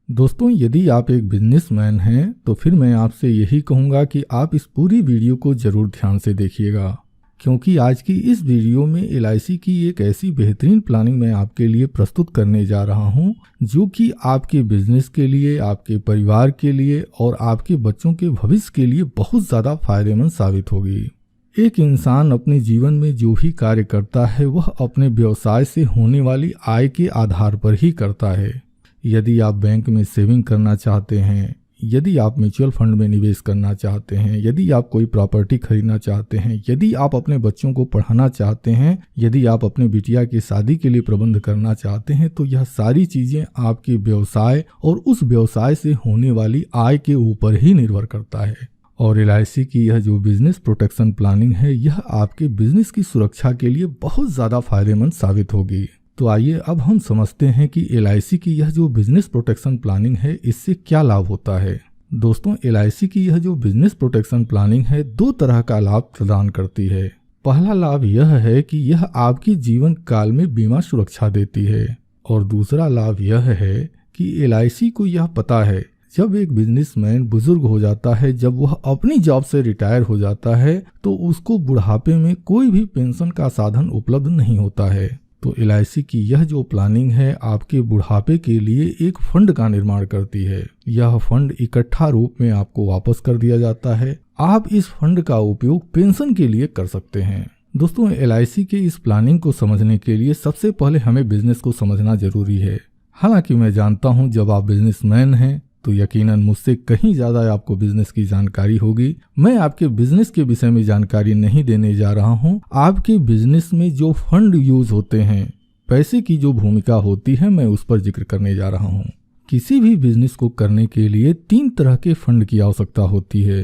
दोस्तों, यदि आप एक बिजनेसमैन हैं तो फिर मैं आपसे यही कहूँगा कि आप इस पूरी वीडियो को ज़रूर ध्यान से देखिएगा, क्योंकि आज की इस वीडियो में एलआईसी की एक ऐसी बेहतरीन प्लानिंग मैं आपके लिए प्रस्तुत करने जा रहा हूं, जो कि आपके बिजनेस के लिए, आपके परिवार के लिए और आपके बच्चों के भविष्य के लिए बहुत ज़्यादा फायदेमंद साबित होगी। एक इंसान अपने जीवन में जो भी कार्य करता है वह अपने व्यवसाय से होने वाली आय के आधार पर ही करता है। यदि आप बैंक में सेविंग करना चाहते हैं, यदि आप म्यूचुअल फंड में निवेश करना चाहते हैं, यदि आप कोई प्रॉपर्टी खरीदना चाहते हैं, यदि आप अपने बच्चों को पढ़ाना चाहते हैं, यदि आप अपने बिटिया की शादी के लिए प्रबंध करना चाहते हैं, तो यह सारी चीज़ें आपके व्यवसाय और उस व्यवसाय से होने वाली आय के ऊपर ही निर्भर करता है। और एलआईसी की यह जो बिजनेस प्रोटेक्शन प्लानिंग है, यह आपके बिजनेस की सुरक्षा के लिए बहुत ज़्यादा फायदेमंद साबित होगी। तो आइए अब हम समझते हैं कि एलआईसी की यह जो बिजनेस प्रोटेक्शन प्लानिंग है, इससे क्या लाभ होता है। दोस्तों, एलआईसी की यह जो बिजनेस प्रोटेक्शन प्लानिंग है, दो तरह का लाभ प्रदान करती है। पहला लाभ यह है कि यह आपके जीवन काल में बीमा सुरक्षा देती है, और दूसरा लाभ यह है कि एलआईसी को यह पता है जब एक बिजनेसमैन बुजुर्ग हो जाता है, जब वह अपनी जॉब से रिटायर हो जाता है, तो उसको बुढ़ापे में कोई भी पेंशन का साधन उपलब्ध नहीं होता है। तो एलआईसी की यह जो प्लानिंग है, आपके बुढ़ापे के लिए एक फंड का निर्माण करती है। यह फंड इकट्ठा रूप में आपको वापस कर दिया जाता है। आप इस फंड का उपयोग पेंशन के लिए कर सकते हैं। दोस्तों, एलआईसी के इस प्लानिंग को समझने के लिए सबसे पहले हमें बिजनेस को समझना जरूरी है। हालांकि मैं जानता हूं, जब आप बिजनेसमैन हैं तो यकीनन मुझसे कहीं ज़्यादा आपको बिजनेस की जानकारी होगी। मैं आपके बिजनेस के विषय में जानकारी नहीं देने जा रहा हूं। आपके बिजनेस में जो फंड यूज होते हैं, पैसे की जो भूमिका होती है, मैं उस पर जिक्र करने जा रहा हूं। किसी भी बिजनेस को करने के लिए 3 तरह के फंड की आवश्यकता होती है।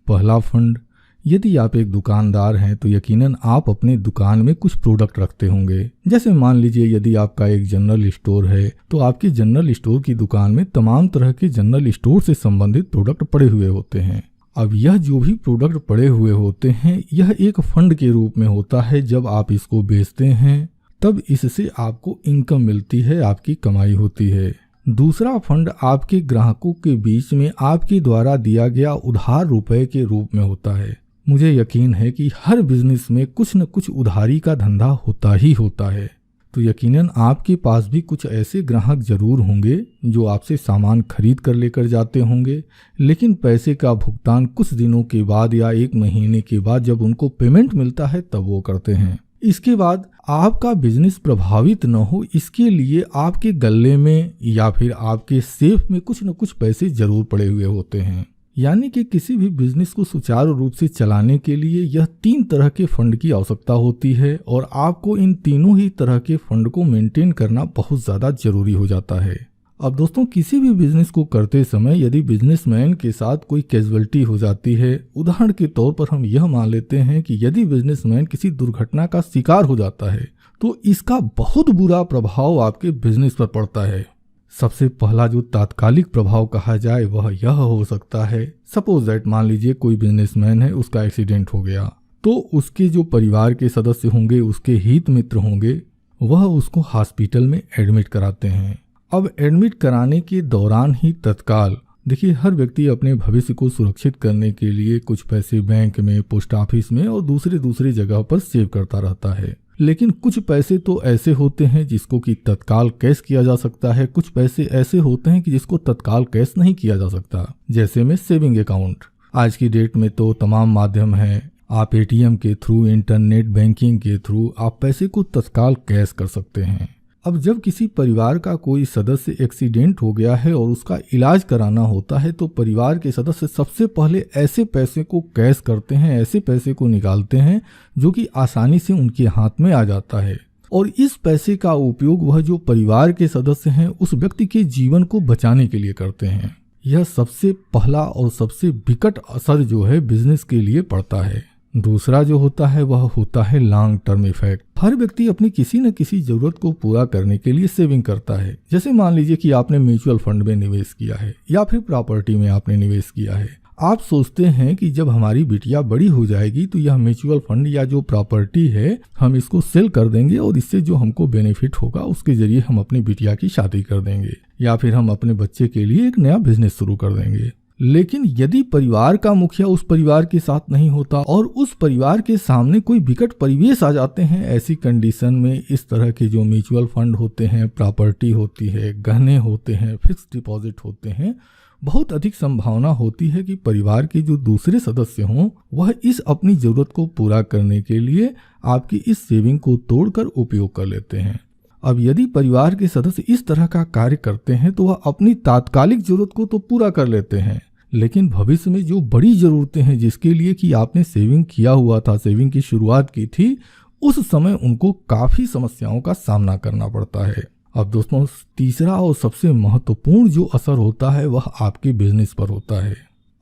पहला फंड, यदि आप एक दुकानदार हैं तो यकीनन आप अपने दुकान में कुछ प्रोडक्ट रखते होंगे। जैसे मान लीजिए, यदि आपका एक जनरल स्टोर है तो आपकी जनरल स्टोर की दुकान में तमाम तरह के जनरल स्टोर से संबंधित प्रोडक्ट पड़े हुए होते हैं। अब यह जो भी प्रोडक्ट पड़े हुए होते हैं, यह एक फंड के रूप में होता है। जब आप इसको बेचते हैं तब इससे आपको इनकम मिलती है, आपकी कमाई होती है। दूसरा फंड आपके ग्राहकों के बीच में आपके द्वारा दिया गया उधार रुपए के रूप में होता है। मुझे यकीन है कि हर बिजनेस में कुछ न कुछ उधारी का धंधा होता ही होता है। तो यकीनन आपके पास भी कुछ ऐसे ग्राहक जरूर होंगे जो आपसे सामान खरीद कर लेकर जाते होंगे, लेकिन पैसे का भुगतान कुछ दिनों के बाद या 1 महीने के बाद जब उनको पेमेंट मिलता है तब वो करते हैं। इसके बाद आपका बिजनेस प्रभावित न हो, इसके लिए आपके गल्ले में या फिर आपके सेफ में कुछ न कुछ पैसे जरूर पड़े हुए होते हैं। यानी कि किसी भी बिजनेस को सुचारू रूप से चलाने के लिए यह 3 तरह के फंड की आवश्यकता होती है, और आपको इन तीनों ही तरह के फंड को मेंटेन करना बहुत ज़्यादा जरूरी हो जाता है। अब दोस्तों, किसी भी बिजनेस को करते समय यदि बिजनेसमैन के साथ कोई कैजुअलिटी हो जाती है, उदाहरण के तौर पर हम यह मान लेते हैं कि यदि बिजनेसमैन किसी दुर्घटना का शिकार हो जाता है, तो इसका बहुत बुरा प्रभाव आपके बिजनेस पर पड़ता है। सबसे पहला जो तात्कालिक प्रभाव कहा जाए वह यह हो सकता है, सपोज दैट मान लीजिए कोई बिजनेसमैन है, उसका एक्सीडेंट हो गया, तो उसके जो परिवार के सदस्य होंगे, उसके हित मित्र होंगे, वह उसको हॉस्पिटल में एडमिट कराते हैं। अब एडमिट कराने के दौरान ही तत्काल, देखिए, हर व्यक्ति अपने भविष्य को सुरक्षित करने के लिए कुछ पैसे बैंक में, पोस्ट ऑफिस में और दूसरी जगह पर सेव करता रहता है। लेकिन कुछ पैसे तो ऐसे होते हैं जिसको कि तत्काल कैश किया जा सकता है, कुछ पैसे ऐसे होते हैं कि जिसको तत्काल कैश नहीं किया जा सकता। जैसे में सेविंग अकाउंट, आज की डेट में तो तमाम माध्यम हैं, आप एटीएम के थ्रू, इंटरनेट बैंकिंग के थ्रू आप पैसे को तत्काल कैश कर सकते हैं। अब जब किसी परिवार का कोई सदस्य एक्सीडेंट हो गया है और उसका इलाज कराना होता है, तो परिवार के सदस्य सबसे पहले ऐसे पैसे को कैश करते हैं, ऐसे पैसे को निकालते हैं जो कि आसानी से उनके हाथ में आ जाता है, और इस पैसे का उपयोग वह जो परिवार के सदस्य हैं उस व्यक्ति के जीवन को बचाने के लिए करते हैं। यह सबसे पहला और सबसे विकट असर जो है बिजनेस के लिए पड़ता है। दूसरा जो होता है वह होता है लॉन्ग टर्म इफेक्ट। हर व्यक्ति अपनी किसी न किसी जरूरत को पूरा करने के लिए सेविंग करता है। जैसे मान लीजिए कि आपने म्यूचुअल फंड में निवेश किया है या फिर प्रॉपर्टी में आपने निवेश किया है। आप सोचते हैं कि जब हमारी बिटिया बड़ी हो जाएगी तो यह म्यूचुअल फंड या जो प्रॉपर्टी है हम इसको सेल कर देंगे और इससे जो हमको बेनिफिट होगा उसके जरिए हम अपनी बिटिया की शादी कर देंगे या फिर हम अपने बच्चे के लिए एक नया बिजनेस शुरू कर देंगे। लेकिन यदि परिवार का मुखिया उस परिवार के साथ नहीं होता और उस परिवार के सामने कोई विकट परिवेश आ जाते हैं, ऐसी कंडीशन में इस तरह के जो म्यूचुअल फंड होते हैं, प्रॉपर्टी होती है, गहने होते हैं, फिक्स डिपॉजिट होते हैं, बहुत अधिक संभावना होती है कि परिवार के जो दूसरे सदस्य हों वह इस अपनी जरूरत को पूरा करने के लिए आपकी इस सेविंग को तोड़कर उपयोग कर लेते हैं। अब यदि परिवार के सदस्य इस तरह का कार्य करते हैं तो वह अपनी तात्कालिक जरूरत को तो पूरा कर लेते हैं, लेकिन भविष्य में जो बड़ी जरूरतें हैं जिसके लिए कि आपने सेविंग किया हुआ था, सेविंग की शुरुआत की थी, उस समय उनको काफी समस्याओं का सामना करना पड़ता है। अब दोस्तों, तीसरा और सबसे महत्वपूर्ण जो असर होता है वह आपके बिजनेस पर होता है।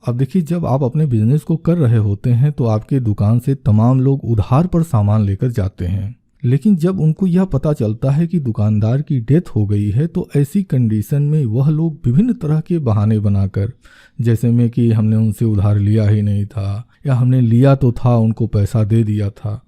अब देखिए, जब आप अपने बिजनेस को कर रहे होते हैं तो आपके दुकान से तमाम लोग उधार पर सामान लेकर जाते हैं, लेकिन जब उनको यह पता चलता है कि दुकानदार की डेथ हो गई है तो ऐसी कंडीशन में वह लोग विभिन्न तरह के बहाने बनाकर, जैसे में कि हमने उनसे उधार लिया ही नहीं था या हमने लिया तो था उनको पैसा दे दिया था,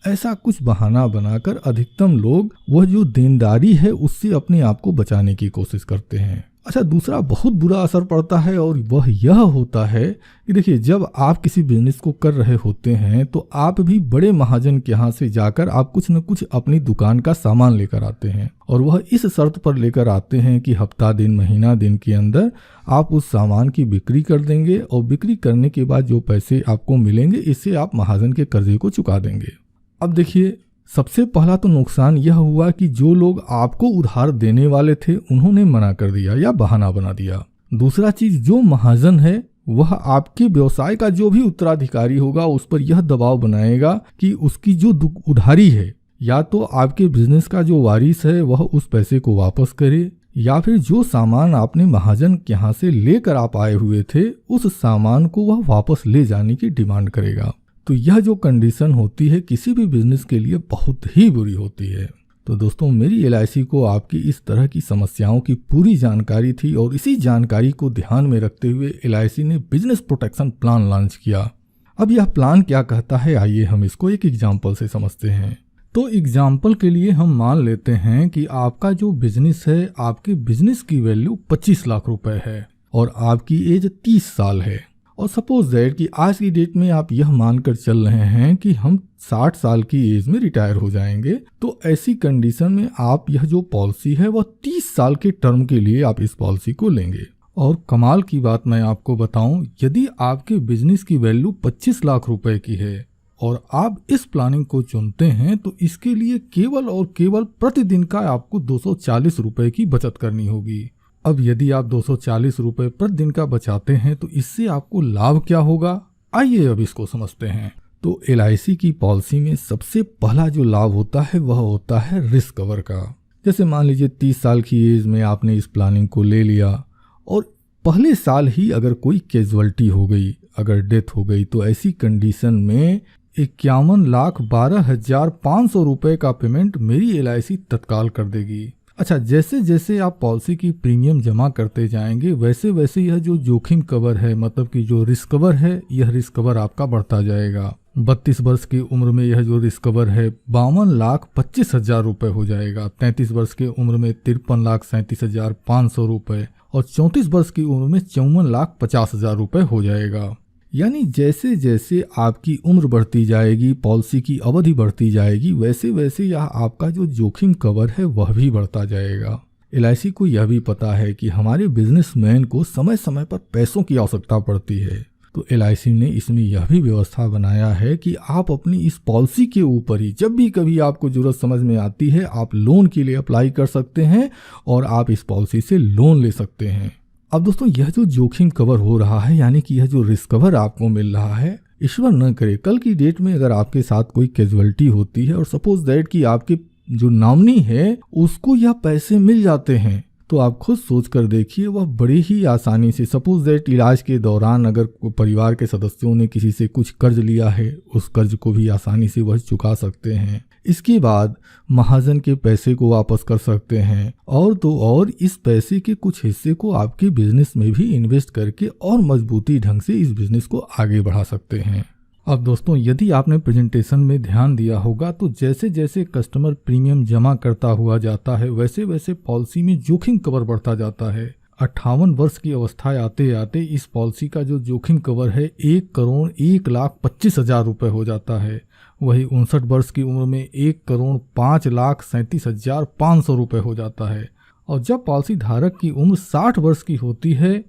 ऐसा कुछ बहाना बनाकर अधिकतम लोग वह जो देनदारी है उससे अपने आप को बचाने की कोशिश करते हैं। अच्छा, दूसरा बहुत बुरा असर पड़ता है और वह यह होता है कि देखिए, जब आप किसी बिजनेस को कर रहे होते हैं तो आप भी बड़े महाजन के यहाँ से जाकर आप कुछ न कुछ अपनी दुकान का सामान लेकर आते हैं और वह इस शर्त पर लेकर आते हैं कि हफ्ता दिन, महीना दिन के अंदर आप उस सामान की बिक्री कर देंगे और बिक्री करने के बाद जो पैसे आपको मिलेंगे इससे आप महाजन के कर्जे को चुका देंगे। अब देखिए, सबसे पहला तो नुकसान यह हुआ कि जो लोग आपको उधार देने वाले थे उन्होंने मना कर दिया या बहाना बना दिया। दूसरा चीज, जो महाजन है वह आपके व्यवसाय का जो भी उत्तराधिकारी होगा उस पर यह दबाव बनाएगा कि उसकी जो उधारी है या तो आपके बिजनेस का जो वारिस है वह उस पैसे को वापस करे या फिर जो सामान आपने महाजन के यहाँ से लेकर आप आए हुए थे उस सामान को वह वापस ले जाने की डिमांड करेगा। तो यह जो कंडीशन होती है किसी भी बिजनेस के लिए बहुत ही बुरी होती है। तो दोस्तों, मेरी LIC को आपकी इस तरह की समस्याओं की पूरी जानकारी थी और इसी जानकारी को ध्यान में रखते हुए LIC ने बिजनेस प्रोटेक्शन प्लान लॉन्च किया। अब यह प्लान क्या कहता है, आइए हम इसको एक एग्जाम्पल से समझते हैं। तो एग्जाम्पल के लिए हम मान लेते हैं कि आपका जो बिजनेस है, आपके बिजनेस की वैल्यू 25 लाख रुपए है और आपकी एज 30 साल है और सपोज दैट कि आज की डेट में आप यह मानकर चल रहे हैं कि हम 60 साल की एज में रिटायर हो जाएंगे। तो ऐसी कंडीशन में आप यह जो पॉलिसी है वह 30 साल के टर्म के लिए आप इस पॉलिसी को लेंगे। और कमाल की बात मैं आपको बताऊं, यदि आपके बिजनेस की वैल्यू 25 लाख रुपए की है और आप इस प्लानिंग को चुनते हैं तो इसके लिए केवल और केवल प्रतिदिन का आपको 240 रुपए की बचत करनी होगी। अब यदि आप 240 रुपए प्रतिदिन का बचाते हैं तो इससे आपको लाभ क्या होगा, आइए अब इसको समझते हैं। तो LIC की पॉलिसी में सबसे पहला जो लाभ होता है वह होता है रिस्क कवर का। जैसे मान लीजिए 30 साल की एज में आपने इस प्लानिंग को ले लिया और पहले साल ही अगर कोई कैजुअलिटी हो गई, अगर डेथ हो गई, तो ऐसी कंडीशन में 51,12,500 रुपए का पेमेंट मेरी LIC तत्काल कर देगी। अच्छा, जैसे जैसे आप पॉलिसी की प्रीमियम जमा करते जाएंगे वैसे वैसे यह जो जोखिम कवर है, मतलब कि जो रिस्क कवर है, यह रिस्क कवर आपका बढ़ता जाएगा। 32 वर्ष की उम्र में यह जो रिस्क कवर है 52,25,000 रुपए हो जाएगा। 33 वर्ष की उम्र में 53,37,500 रुपए और 34 वर्ष की उम्र में 54,50,000 रुपए हो जाएगा। यानी जैसे जैसे आपकी उम्र बढ़ती जाएगी, पॉलिसी की अवधि बढ़ती जाएगी, वैसे वैसे यह आपका जो जोखिम कवर है वह भी बढ़ता जाएगा। LIC को यह भी पता है कि हमारे बिजनेसमैन को समय समय पर पैसों की आवश्यकता पड़ती है, तो LIC ने इसमें यह भी व्यवस्था बनाया है कि आप अपनी इस पॉलिसी के ऊपर ही जब भी कभी आपको जरूरत समझ में आती है आप लोन के लिए अप्लाई कर सकते हैं और आप इस पॉलिसी से लोन ले सकते हैं। अब दोस्तों, यह जो जोखिम कवर हो रहा है, यानी कि यह जो रिस्क कवर आपको मिल रहा है, ईश्वर न करे कल की डेट में अगर आपके साथ कोई कैजुअलिटी होती है और सपोज दैट कि आपके जो नॉमिनी है उसको यह पैसे मिल जाते हैं, तो आप खुद सोच कर देखिए वह बड़ी ही आसानी से, सपोज दैट इलाज के दौरान अगर परिवार के सदस्यों ने किसी से कुछ कर्ज लिया है उस कर्ज को भी आसानी से वह चुका सकते हैं। इसके बाद महाजन के पैसे को वापस कर सकते हैं और तो और इस पैसे के कुछ हिस्से को आपके बिजनेस में भी इन्वेस्ट करके और मजबूती ढंग से इस बिजनेस को आगे बढ़ा सकते हैं। अब दोस्तों, यदि आपने प्रेजेंटेशन में ध्यान दिया होगा तो जैसे जैसे कस्टमर प्रीमियम जमा करता हुआ जाता है वैसे वैसे पॉलिसी में जोखिम कवर बढ़ता जाता है। 58 वर्ष की अवस्था आते आते इस पॉलिसी का जो जोखिम कवर है 1,01,25,000 रुपये हो जाता है। वही 59 वर्ष की उम्र में 1,05,37,500 रुपये हो जाता है। और जब पॉलिसी धारक की उम्र 60 वर्ष की होती है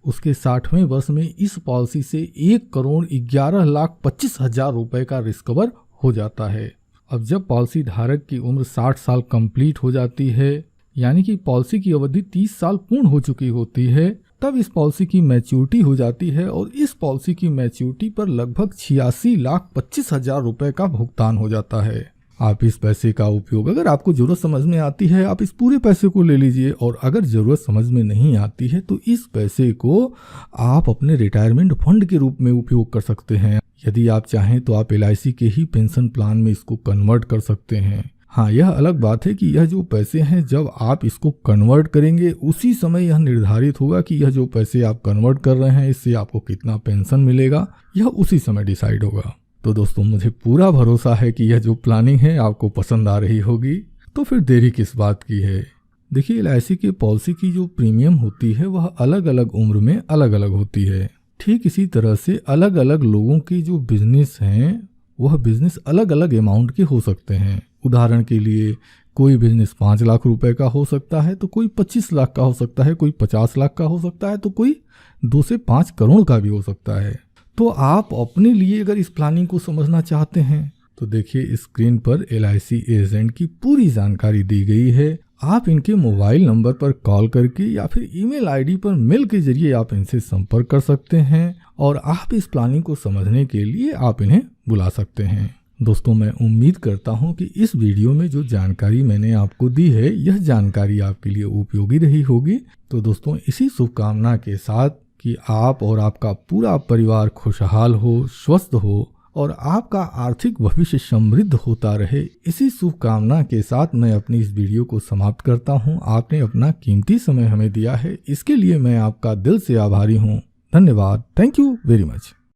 उसके 60वें वर्ष में इस पॉलिसी से 1,11,25,000 रुपये का रिस्क कवर हो जाता है। अब जब पॉलिसी धारक की उम्र 60 साल कंप्लीट हो जाती है यानी कि पॉलिसी की अवधि 30 साल पूर्ण हो चुकी होती है, तब इस पॉलिसी की मैच्योरिटी हो जाती है और इस पॉलिसी की मैच्योरिटी पर लगभग 86,25,000 रुपये का भुगतान हो जाता है। आप इस पैसे का उपयोग अगर आपको जरूरत समझ में आती है आप इस पूरे पैसे को ले लीजिए, और अगर जरूरत समझ में नहीं आती है तो इस पैसे को आप अपने रिटायरमेंट फंड के रूप में उपयोग कर सकते हैं। यदि आप चाहें तो आप LIC के ही पेंशन प्लान में इसको कन्वर्ट कर सकते हैं। हाँ, यह अलग बात है कि यह जो पैसे हैं जब आप इसको कन्वर्ट करेंगे उसी समय यह निर्धारित होगा कि यह जो पैसे आप कन्वर्ट कर रहे हैं इससे आपको कितना पेंशन मिलेगा, यह उसी समय डिसाइड होगा। तो दोस्तों, मुझे पूरा भरोसा है कि यह जो प्लानिंग है आपको पसंद आ रही होगी, तो फिर देरी किस बात की है। देखिए, LIC के पॉलिसी की जो प्रीमियम होती है वह अलग अलग उम्र में अलग अलग होती है। ठीक इसी तरह से अलग अलग लोगों के जो बिजनेस हैं वह बिजनेस अलग अलग अमाउंट के हो सकते हैं। उदाहरण के लिए कोई बिजनेस 5 लाख रुपए का हो सकता है तो कोई 25 लाख का हो सकता है, कोई 50 लाख का हो सकता है तो कोई 2 से 5 करोड़ का भी हो सकता है। तो आप अपने लिए अगर इस प्लानिंग को समझना चाहते हैं तो देखिए स्क्रीन पर LIC एजेंट की पूरी जानकारी दी गई है। आप इनके मोबाइल नंबर पर कॉल करके या फिर ईमेल आईडी पर मेल के जरिए आप इनसे संपर्क कर सकते हैं और आप इस प्लानिंग को समझने के लिए आप इन्हें बुला सकते हैं। दोस्तों, मैं उम्मीद करता हूं कि इस वीडियो में जो जानकारी मैंने आपको दी है यह जानकारी आपके लिए उपयोगी रही होगी। तो दोस्तों, इसी शुभकामना के साथ कि आप और आपका पूरा परिवार खुशहाल हो, स्वस्थ हो और आपका आर्थिक भविष्य समृद्ध होता रहे, इसी शुभकामना के साथ मैं अपनी इस वीडियो को समाप्त करता हूं। आपने अपना कीमती समय हमें दिया है, इसके लिए मैं आपका दिल से आभारी हूं। धन्यवाद। Thank you very much.